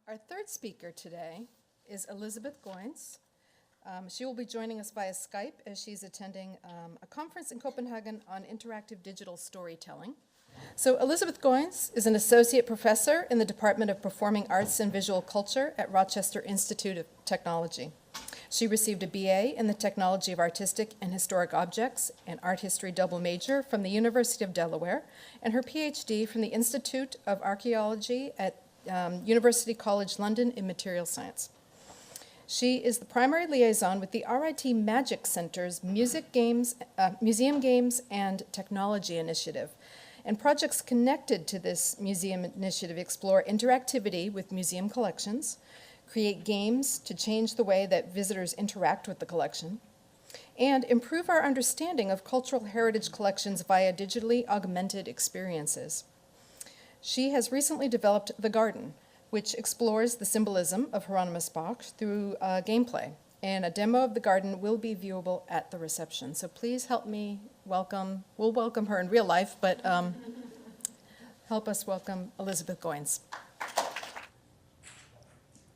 Our third speaker today is Elizabeth Goins. She will be joining us via Skype as she's attending a conference in Copenhagen on interactive digital storytelling. So Elizabeth Goins is an associate professor in the Department of Performing Arts and Visual Culture at Rochester Institute of Technology. She received a BA in the Technology of Artistic and Historic Objects and Art History double major from the University of Delaware, and her PhD from the Institute of Archaeology at University College London in Material Science. She is the primary liaison with the RIT Magic Center's Museum Games and Technology Initiative. And projects connected to this museum initiative explore interactivity with museum collections, create games to change the way that visitors interact with the collection, and improve our understanding of cultural heritage collections via digitally augmented experiences. She has recently developed The Garden, which explores the symbolism of Hieronymus Bosch through gameplay. And a demo of The Garden will be viewable at the reception. So please help me welcome, we'll welcome her in real life, but help us welcome Elizabeth Goins.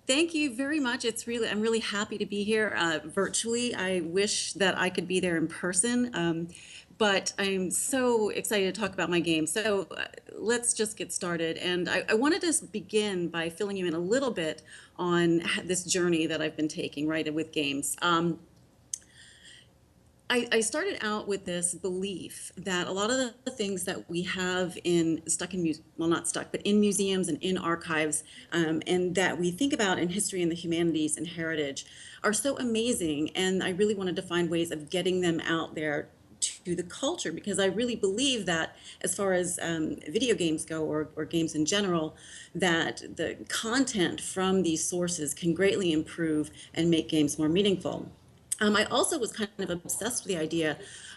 Thank you very much. I'm really happy to be here virtually. I wish that I could be there in person, but I'm so excited to talk about my game. So let's just get started. And I wanted to begin by filling you in a little bit on this journey that I've been taking, right, with games. I started out with this belief that a lot of the things that we have in museums and in archives, and that we think about in history and the humanities and heritage are so amazing. And I really wanted to find ways of getting them out there to the culture, because I really believe that as far as video games go, or games in general, that the content from these sources can greatly improve and make games more meaningful. I also was kind of obsessed with the idea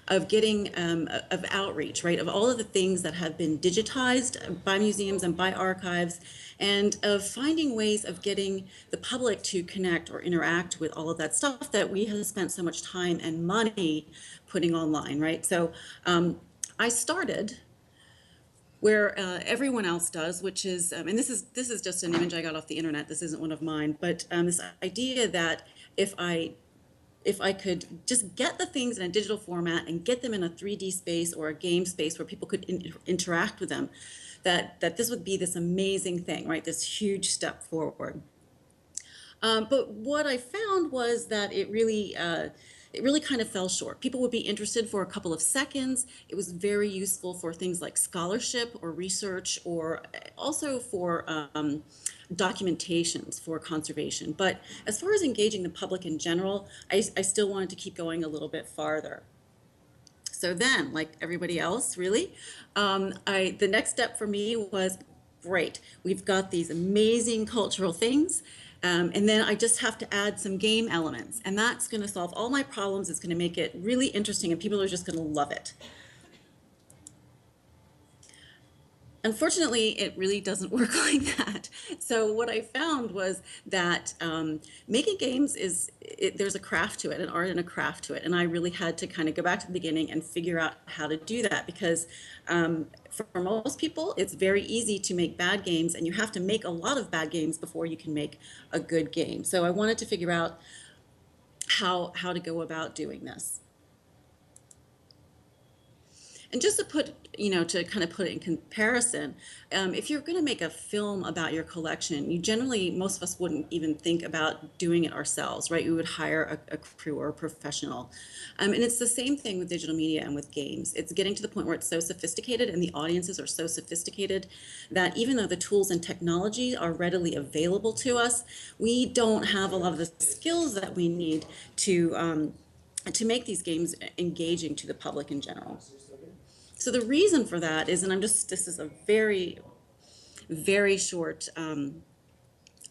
of getting of outreach, right, of all of the things that have been digitized by museums and by archives, and of finding ways of getting the public to connect or interact with all of that stuff that we have spent so much time and money putting online, right? So I started where everyone else does, which is, and this is just an image I got off the internet. This isn't one of mine, but this idea that if I could just get the things in a digital format and get them in a 3D space or a game space where people could interact with them, that this would be this amazing thing, right? This huge step forward. But what I found was that it really kind of fell short. People would be interested for a couple of seconds. It was very useful for things like scholarship or research, or also for documentations for conservation. But as far as engaging the public in general, I still wanted to keep going a little bit farther. So then, like everybody else, really, the next step for me was, great, we've got these amazing cultural things, and then I just have to add some game elements, and that's going to solve all my problems. It's going to make it really interesting, and people are just going to love it. Unfortunately, it really doesn't work like that. So what I found was that making games there's a craft to it, an art and a craft to it. And I really had to kind of go back to the beginning and figure out how to do that, because for most people, it's very easy to make bad games, and you have to make a lot of bad games before you can make a good game. So I wanted to figure out how to go about doing this. And just to kind of put it in comparison, if you're going to make a film about your collection, most of us wouldn't even think about doing it ourselves, right? We would hire a crew or a professional. And it's the same thing with digital media and with games. It's getting to the point where it's so sophisticated and the audiences are so sophisticated that even though the tools and technology are readily available to us, we don't have a lot of the skills that we need to make these games engaging to the public in general. So the reason for that is, and this is a very, very short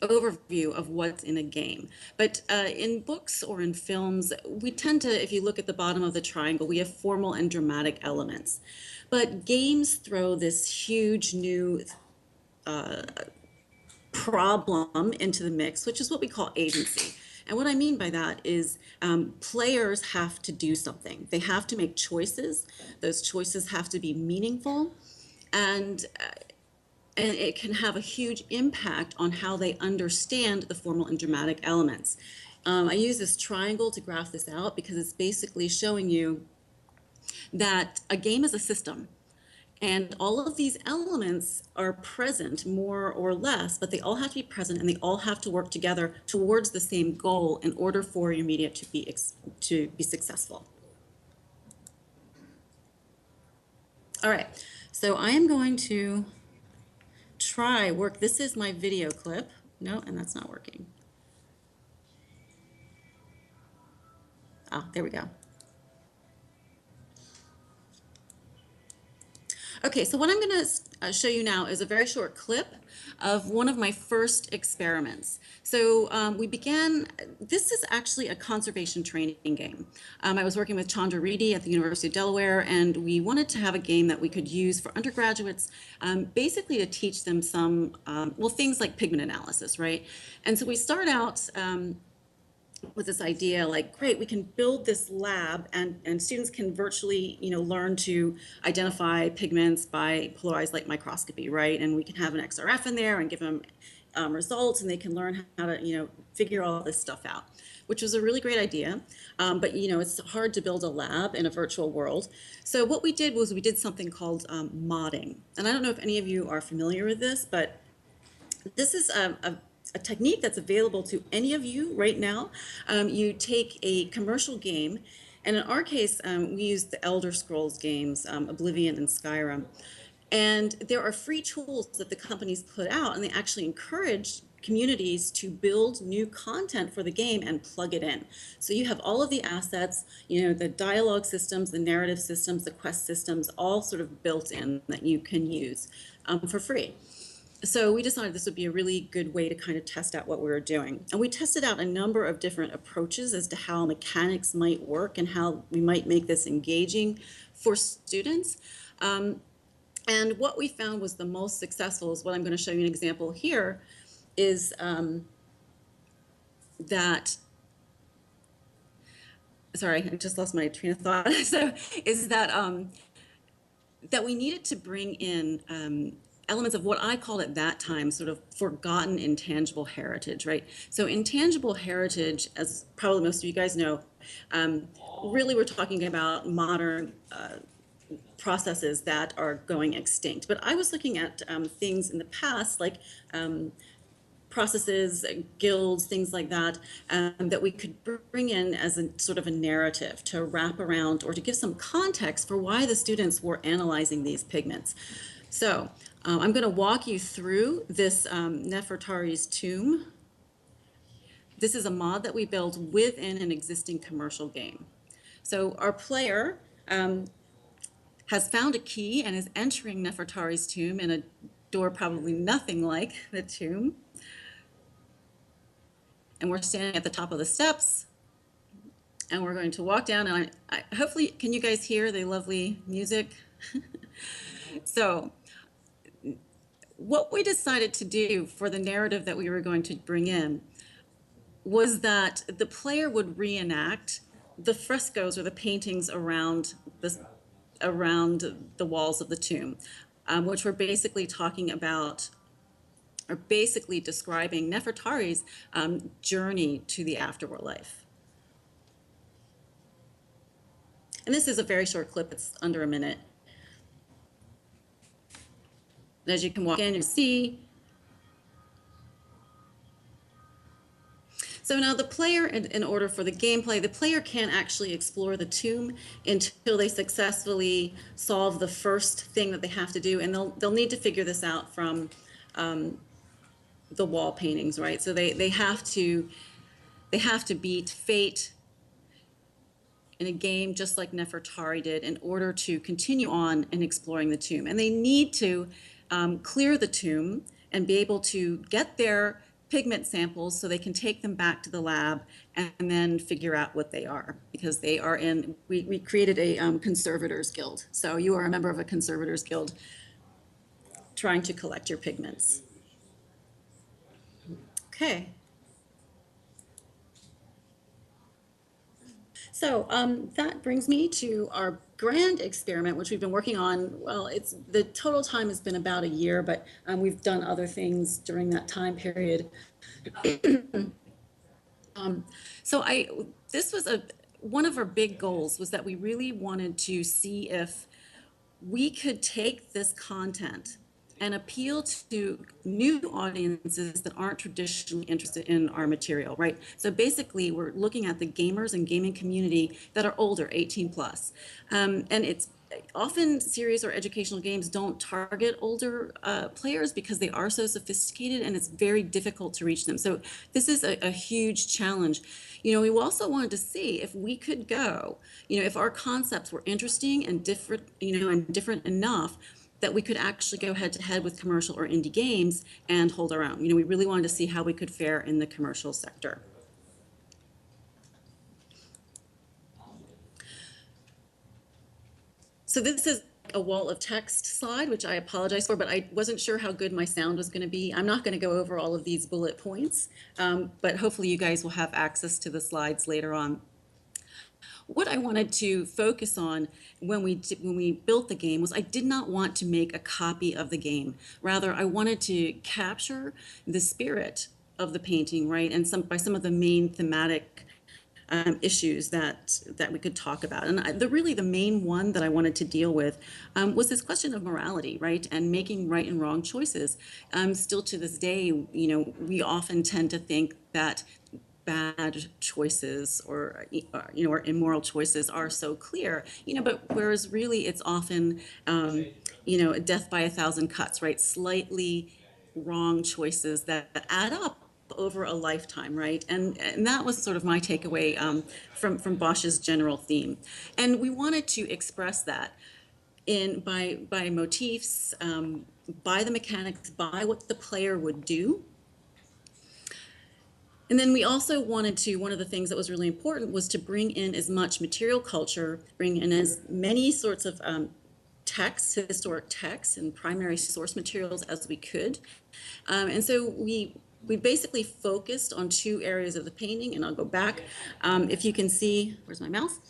overview of what's in a game. But in books or in films, we tend to, if you look at the bottom of the triangle, we have formal and dramatic elements. But games throw this huge new problem into the mix, which is what we call agency. And what I mean by that is players have to do something. They have to make choices. Those choices have to be meaningful. And and it can have a huge impact on how they understand the formal and dramatic elements. I use this triangle to graph this out because it's basically showing you that a game is a system. And all of these elements are present more or less, but they all have to be present and they all have to work together towards the same goal in order for your media to be successful. All right, so I am going to work. This is my video clip. No, and that's not working. Ah, there we go. Okay, so what I'm going to show you now is a very short clip of one of my first experiments. So this is actually a conservation training game. I was working with Chandra Reedy at the University of Delaware, and we wanted to have a game that we could use for undergraduates, basically to teach them some, well, things like pigment analysis, right? And so we start out with this idea like, great, we can build this lab and students can virtually, learn to identify pigments by polarized light microscopy, right? And we can have an XRF in there and give them results, and they can learn how to, figure all this stuff out, which was a really great idea. But, it's hard to build a lab in a virtual world. So what we did was we did something called modding. And I don't know if any of you are familiar with this, but this is a technique that's available to any of you right now. You take a commercial game, and in our case, we use the Elder Scrolls games, Oblivion and Skyrim. And there are free tools that the companies put out, and they actually encourage communities to build new content for the game and plug it in. So you have all of the assets, the dialogue systems, the narrative systems, the quest systems, all sort of built in that you can use for free. So we decided this would be a really good way to kind of test out what we were doing. And we tested out a number of different approaches as to how mechanics might work and how we might make this engaging for students. And what we found was the most successful is what I'm going to show you an example here is that, sorry, I just lost my train of thought. So is that, that we needed to bring in elements of what I called at that time sort of forgotten intangible heritage, right? So intangible heritage, as probably most of you guys know, really we're talking about modern processes that are going extinct. But I was looking at things in the past, like processes, guilds, things like that, that we could bring in as a sort of a narrative to wrap around or to give some context for why the students were analyzing these pigments. So I'm going to walk you through this Nefertari's tomb. This is a mod that we built within an existing commercial game. So our player has found a key and is entering Nefertari's tomb in a door probably nothing like the tomb. And we're standing at the top of the steps, and we're going to walk down, and I hopefully, can you guys hear the lovely music? So what we decided to do for the narrative that we were going to bring in was that the player would reenact the frescoes or the paintings around the walls of the tomb, which were basically talking about, or basically describing Nefertari's journey to the afterworld life. And this is a very short clip, it's under a minute. As you can walk in and see. So now the player, in order for the gameplay, the player can't actually explore the tomb until they successfully solve the first thing that they have to do, and they'll need to figure this out from the wall paintings, right? So they have to beat fate in a game just like Nefertari did in order to continue on in exploring the tomb, and they need to clear the tomb and be able to get their pigment samples so they can take them back to the lab and then figure out what they are, because they are in, we created a conservators guild. So you are a member of a conservators guild trying to collect your pigments. Okay. So that brings me to our grand experiment, which we've been working on, well, it's the total time has been about a year, but we've done other things during that time period. So this was one of our big goals was that we really wanted to see if we could take this content and appeal to new audiences that aren't traditionally interested in our material, right? So basically, we're looking at the gamers and gaming community that are older, 18 plus. And it's often serious or educational games don't target older players because they are so sophisticated and it's very difficult to reach them. So this is a huge challenge. You know, we also wanted to see if we could go, you know, if our concepts were interesting and different, you know, and different enough that we could actually go head to head with commercial or indie games and hold our own. You know, we really wanted to see how we could fare in the commercial sector. So this is a wall of text slide, which I apologize for, but I wasn't sure how good my sound was going to be. I'm not going to go over all of these bullet points, but hopefully you guys will have access to the slides later on. What I wanted to focus on when we built the game was I did not want to make a copy of the game. Rather, I wanted to capture the spirit of the painting, right? And by some of the main thematic issues that we could talk about. And really the main one that I wanted to deal with was this question of morality, right? And making right and wrong choices. Still to this day, you know, we often tend to think that bad choices or you know, or immoral choices are so clear, you know, but whereas really it's often you know, death by a thousand cuts, right? Slightly wrong choices that add up over a lifetime, right? And that was sort of my takeaway from Bosch's general theme. And we wanted to express that by motifs, by the mechanics, by what the player would do. And then we also wanted to, one of the things that was really important was to bring in as much material culture, bring in as many sorts of texts, historic texts and primary source materials as we could. And so we basically focused on two areas of the painting, and I'll go back. If you can see, where's my mouse?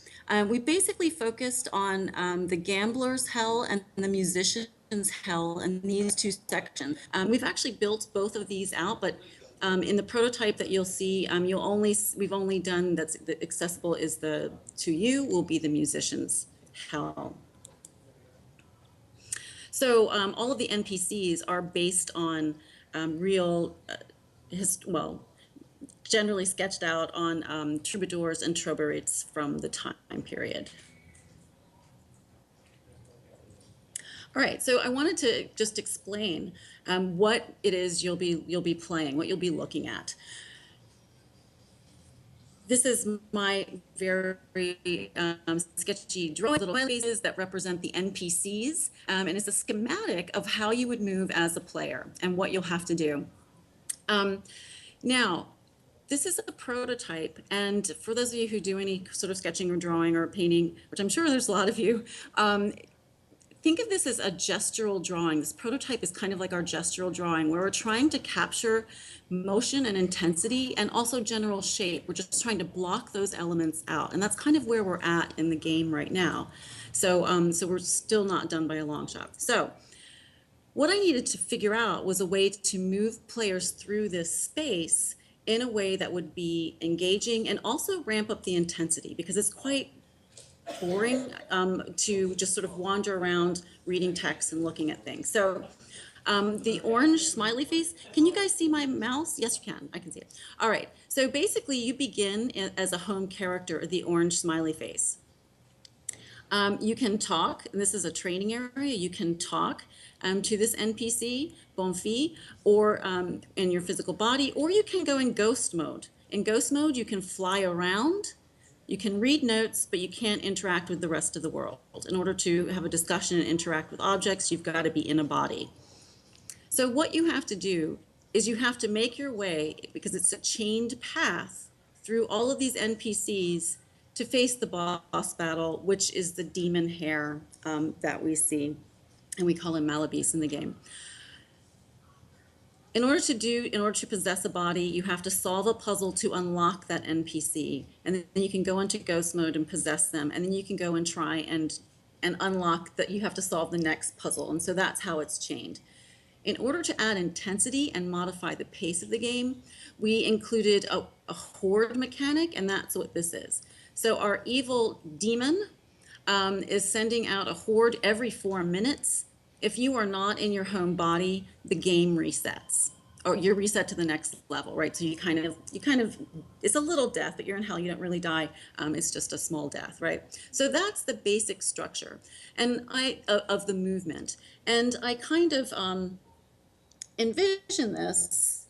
We basically focused on the gambler's hell and the musician's hell in these two sections. We've actually built both of these out, but in the prototype that you'll see, we've only done that's accessible is to you will be the musician's hell. So all of the NPCs are based on real, generally sketched out on troubadours and troubadourites from the time period. All right, so I wanted to just explain what it is you'll be playing, what you'll be looking at. This is my very sketchy drawing, little faces that represent the NPCs, and it's a schematic of how you would move as a player and what you'll have to do. Now, this is a prototype, and for those of you who do any sort of sketching or drawing or painting, which I'm sure there's a lot of you, think of this as a gestural drawing. This prototype is kind of like our gestural drawing where we're trying to capture motion and intensity and also general shape. We're just trying to block those elements out. And that's kind of where we're at in the game right now. So, so we're still not done by a long shot. So what I needed to figure out was a way to move players through this space in a way that would be engaging and also ramp up the intensity, because it's quite boring to just sort of wander around reading text and looking at things. So the orange smiley face, can you guys see my mouse? Yes, you can. I can see it. All right. So basically you begin as a home character, the orange smiley face. You can talk, and this is a training area, you can talk to this NPC, Bonfi, or in your physical body, or you can go in ghost mode. In ghost mode, you can fly around. You can read notes, but you can't interact with the rest of the world. In order to have a discussion and interact with objects, you've got to be in a body. So what you have to do is you have to make your way, because it's a chained path, through all of these NPCs to face the boss battle, which is the demon hare that we see, and we call him Malabis in the game. In order to possess a body, you have to solve a puzzle to unlock that NPC, and then you can go into ghost mode and possess them, and then you can go and try and and unlock that you have to solve the next puzzle. And so that's how it's chained. In order to add intensity and modify the pace of the game, we included a horde mechanic, and that's what this is. So our evil demon is sending out a horde every 4 minutes. If you are not in your home body, the game resets, or you're reset to the next level, right? So you kind of, it's a little death, but you're in hell, you don't really die. It's just a small death, right? So that's the basic structure and of the movement. And I kind of envision this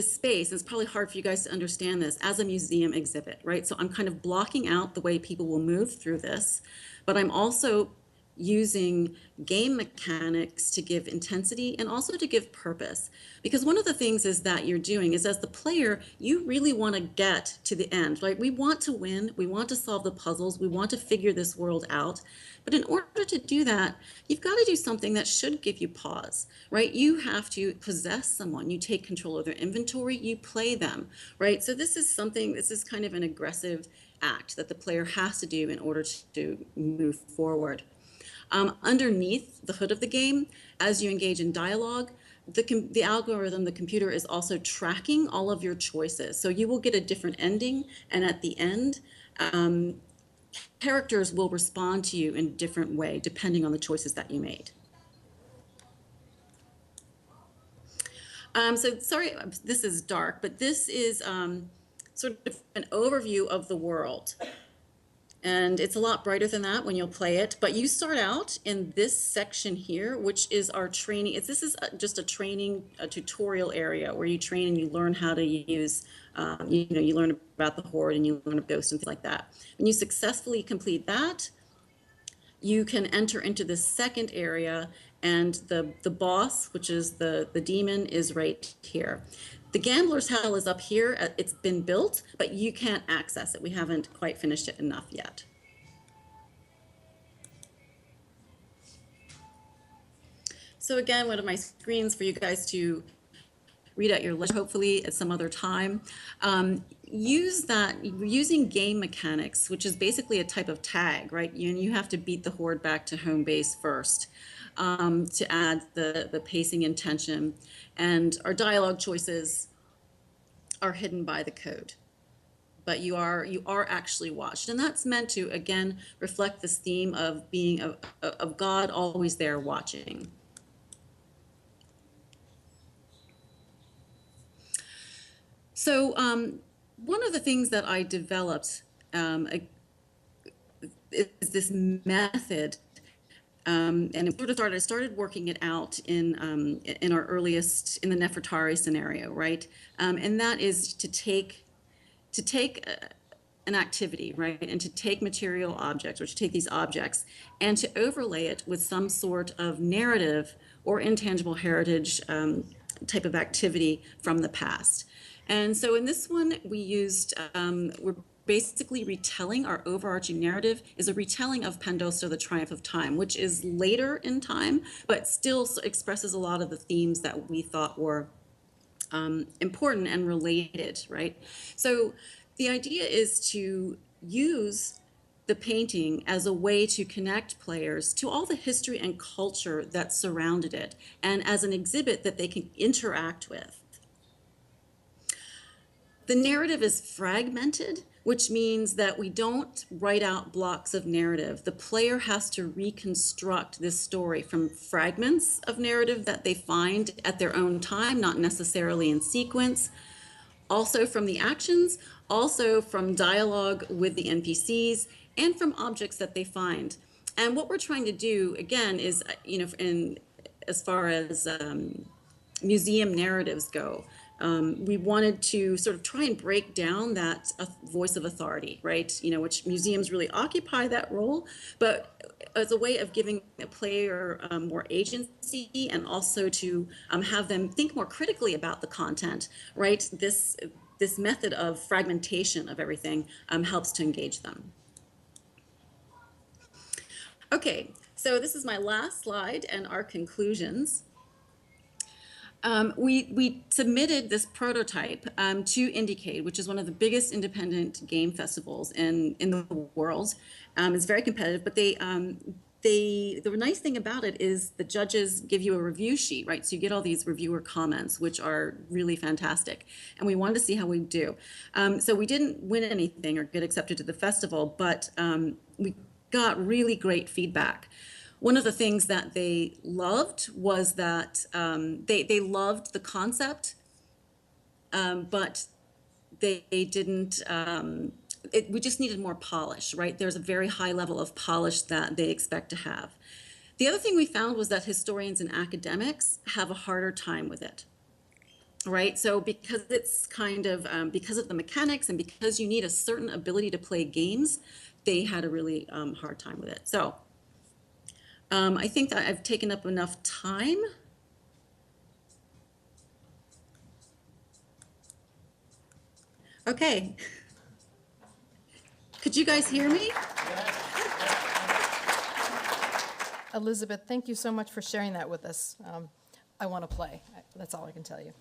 space, it's probably hard for you guys to understand this, as a museum exhibit, right? So I'm kind of blocking out the way people will move through this, but I'm also using game mechanics to give intensity and also to give purpose. Because one of the things is that you're doing is, as the player, you really want to get to the end, right? We want to win, we want to solve the puzzles, we want to figure this world out. But in order to do that, you've got to do something that should give you pause, right? You have to possess someone, you take control of their inventory, you play them, right? So this is kind of an aggressive act that the player has to do in order to move forward. Underneath the hood of the game, as you engage in dialogue, the algorithm, the computer, is also tracking all of your choices. So you will get a different ending, and at the end, characters will respond to you in a different way depending on the choices that you made. So sorry, this is dark, but this is sort of an overview of the world. And it's a lot brighter than that when you'll play it. But you start out in this section here, which is our training. This is just a tutorial area where you train and you learn how to use, you learn about the horde and you learn about ghosts and things like that. When you successfully complete that, you can enter into the second area, and the boss, which is the demon, is right here. The gambler's hell is up here. It's been built, but you can't access it. We haven't quite finished it enough yet. So again, one of my screens for you guys to read at your leisure, hopefully at some other time. Using game mechanics, which is basically a type of tag, right? You have to beat the horde back to home base first to add the pacing and tension. And our dialogue choices are hidden by the code, but you are actually watched, and that's meant to again reflect this theme of being of God always there watching. So one of the things that I developed is this method, and it sort of I started working it out in the Nefertari scenario, right? And that is to take an activity, right, and to take material objects, or to take these objects and to overlay it with some sort of narrative or intangible heritage type of activity from the past. And so in this one, we used, we're basically retelling, our overarching narrative is a retelling of Pandosto, the Triumph of Time, which is later in time, but still expresses a lot of the themes that we thought were important and related, right? So the idea is to use the painting as a way to connect players to all the history and culture that surrounded it, and as an exhibit that they can interact with. The narrative is fragmented, which means that we don't write out blocks of narrative. The player has to reconstruct this story from fragments of narrative that they find at their own time, not necessarily in sequence, also from the actions, also from dialogue with the NPCs, and from objects that they find. And what we're trying to do, again, is, as far as museum narratives go, we wanted to sort of try and break down that voice of authority, right? Which museums really occupy that role, but as a way of giving a player more agency, and also to have them think more critically about the content, right? This method of fragmentation of everything helps to engage them. Okay, so this is my last slide and our conclusions. We submitted this prototype to Indiecade, which is one of the biggest independent game festivals in the world. It's very competitive, but the nice thing about it is the judges give you a review sheet, right? So you get all these reviewer comments, which are really fantastic. And we wanted to see how we do. So we didn't win anything or get accepted to the festival, but we got really great feedback. One of the things that they loved was that they loved the concept, but they didn't, we just needed more polish, right? There's a very high level of polish that they expect to have. The other thing we found was that historians and academics have a harder time with it, right? So because it's kind of, because of the mechanics and because you need a certain ability to play games, they had a really hard time with it. So I think that I've taken up enough time. Okay. Could you guys hear me? Elizabeth, thank you so much for sharing that with us. I want to play. That's all I can tell you.